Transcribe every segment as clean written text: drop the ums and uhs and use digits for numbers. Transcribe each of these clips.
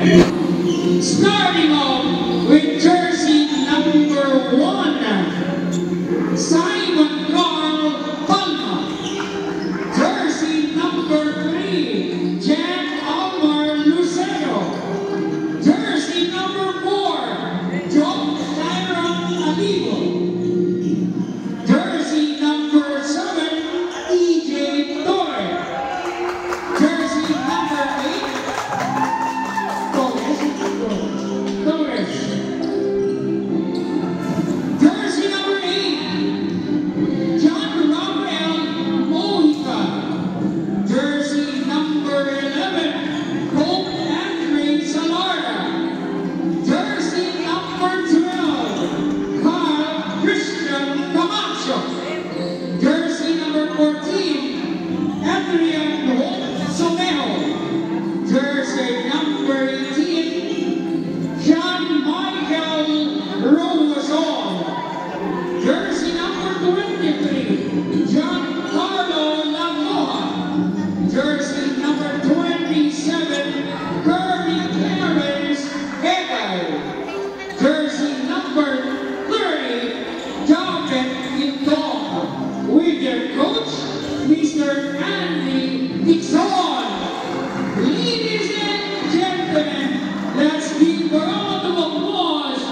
Starting off with jersey number 1, Simon Carl Palma. Jersey number 3, Jan Almar Lucero. Jersey number 4, John Tyron Alivo. Jersey number 7, EJ Torre. Jersey number 8, Torres. Jersey number 8, John Rafael Mojica. Jersey number 11, Pope Andre Salara. Jersey number 12, Carl Christian Camacho. Jersey number 14, Adrian Somejo. Jersey number 18, John Michael Romason. Jersey number 23, John Carlo Lamoa. Jersey number 27, Kirby Clarence Egay. Jersey number 30, David Quinton. With their coach, Mr. Andy Dixon. Ladies and gentlemen, let's give a round of applause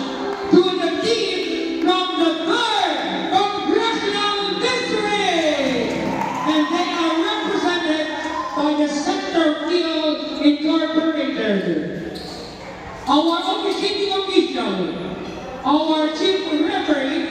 to the team from the 3rd Congressional District. And they are represented by the Center Field Incorporated. Our officiating official, our chief referee,